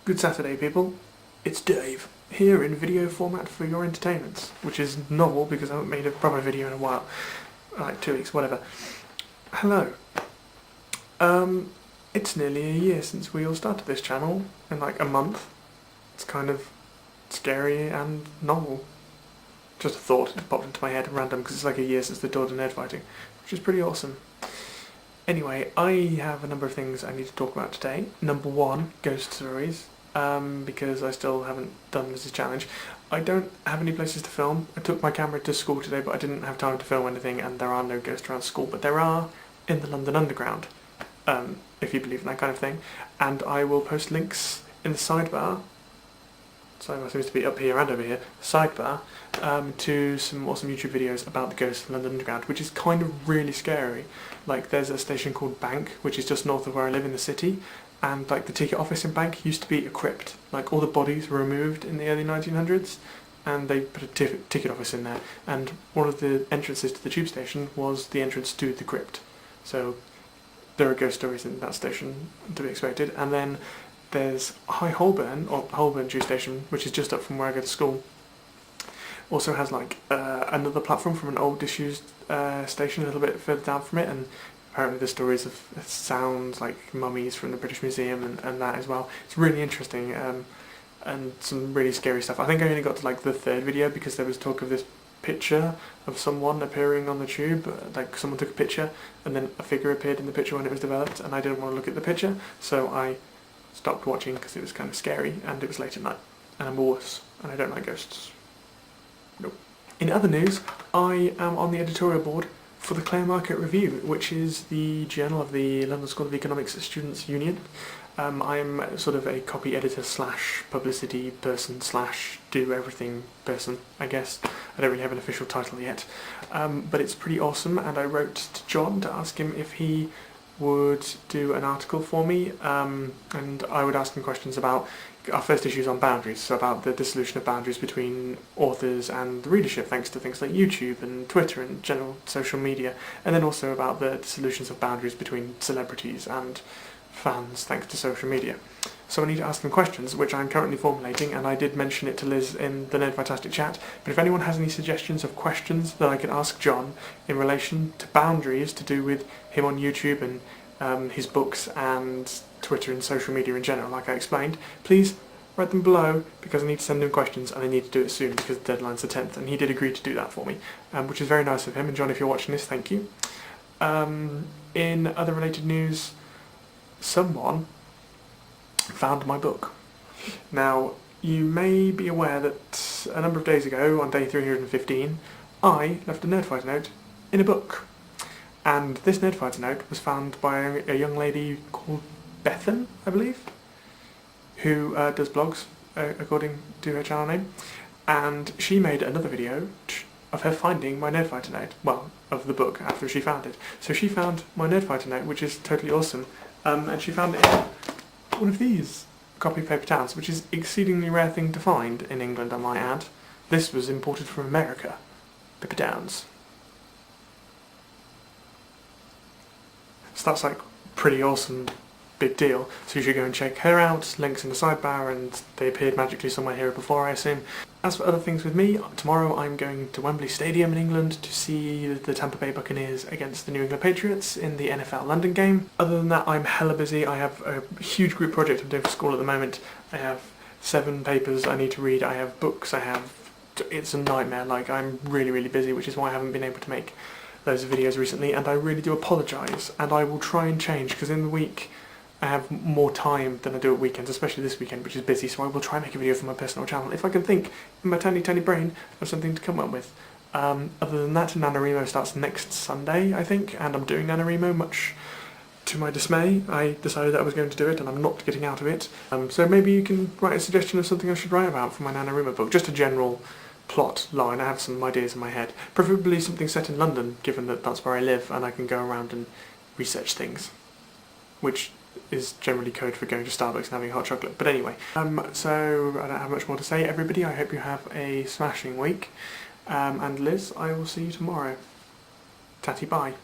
Good Saturday, people. It's Dave, here in video format for your entertainment, which is novel because I haven't made a proper video in a while. Like 2 weeks, whatever. Hello. It's nearly a year since we all started this channel, in like a month. It's kind of scary and novel. Just a thought, it popped into my head random because it's like a year since the dawn of nerdfighting, which is pretty awesome. Anyway, I have a number of things I need to talk about today. Number one, ghost stories, because I still haven't done Liz's challenge. I don't have any places to film. I took my camera to school today, but I didn't have time to film anything, and there are no ghosts around school, but there are in the London Underground, if you believe in that kind of thing. And I will post links in the sidebar, sidebar seems to be up here and over here, sidebar, to some awesome YouTube videos about the ghosts of London Underground, which is kind of really scary. Like, there's a station called Bank, which is just north of where I live in the city, and like the ticket office in Bank used to be a crypt. Like, all the bodies were removed in the early 1900s, and they put a ticket office in there, and one of the entrances to the tube station was the entrance to the crypt. So there are ghost stories in that station to be expected. And then there's High Holborn, or Holborn tube station, which is just up from where I go to school. Also has like another platform from an old disused station a little bit further down from it, and apparently there's stories of sounds like mummies from the British Museum and that as well. It's really interesting, and some really scary stuff. I think I only got to like the third video because there was talk of this picture of someone appearing on the tube, like someone took a picture and then a figure appeared in the picture when it was developed, and I didn't want to look at the picture, so I stopped watching because it was kind of scary and it was late at night, and I'm a wuss and I don't like ghosts. Nope. In other news, I am on the editorial board for the Clare Market Review, which is the journal of the London School of Economics Students' Union. I'm sort of a copy editor slash publicity person slash do everything person, I guess. I don't really have an official title yet, but it's pretty awesome, and I wrote to John to ask him if he would do an article for me, and I would ask him questions about our first issues on boundaries, so about the dissolution of boundaries between authors and the readership thanks to things like YouTube and Twitter and general social media, and then also about the dissolutions of boundaries between celebrities and fans thanks to social media. So I need to ask him questions, which I'm currently formulating, and I did mention it to Liz in the nerdfightastic chat, but if anyone has any suggestions of questions that I could ask John in relation to boundaries to do with him on YouTube and his books and Twitter and social media in general, like I explained, please write them below, because I need to send him questions and I need to do it soon because the deadline's the 10th, and he did agree to do that for me, which is very nice of him. And John, if you're watching this, thank you. In other related news, someone found my book. Now, you may be aware that a number of days ago, on day 315, I left a Nerdfighter note in a book. And this Nerdfighter note was found by a young lady called Beth, I believe, who does blogs, according to her channel name. And she made another video of her finding my Nerdfighter note, well, of the book, after she found it. So she found my Nerdfighter note, which is totally awesome, and she found it in one of these copy paper towns, which is an exceedingly rare thing to find in England, I might add. This was imported from America. Paper towns. So that's like pretty awesome, big deal. So you should go and check her out. Links in the sidebar, and they appeared magically somewhere here before, I assume. As for other things with me, tomorrow I'm going to Wembley Stadium in England to see the Tampa Bay Buccaneers against the New England Patriots in the NFL London game. Other than that, I'm hella busy. I have a huge group project I'm doing for school at the moment. I have 7 papers I need to read. I have books. It's a nightmare. Like, I'm really, really busy, which is why I haven't been able to make those videos recently, and I really do apologise, and I will try and change, because in the week I have more time than I do at weekends, especially this weekend, which is busy, so I will try and make a video for my personal channel if I can think in my tiny brain of something to come up with. Other than that, NaNoWriMo starts next Sunday, I think, and I'm doing NaNoWriMo, much to my dismay. I decided that I was going to do it, and I'm not getting out of it. So maybe you can write a suggestion of something I should write about for my NaNoWriMo book, just a general plot line. I have some ideas in my head, preferably something set in London, given that that's where I live and I can go around and research things, which is generally code for going to Starbucks and having hot chocolate. But anyway, so I don't have much more to say, everybody. I hope you have a smashing week, and Liz, I will see you tomorrow. Tatty bye.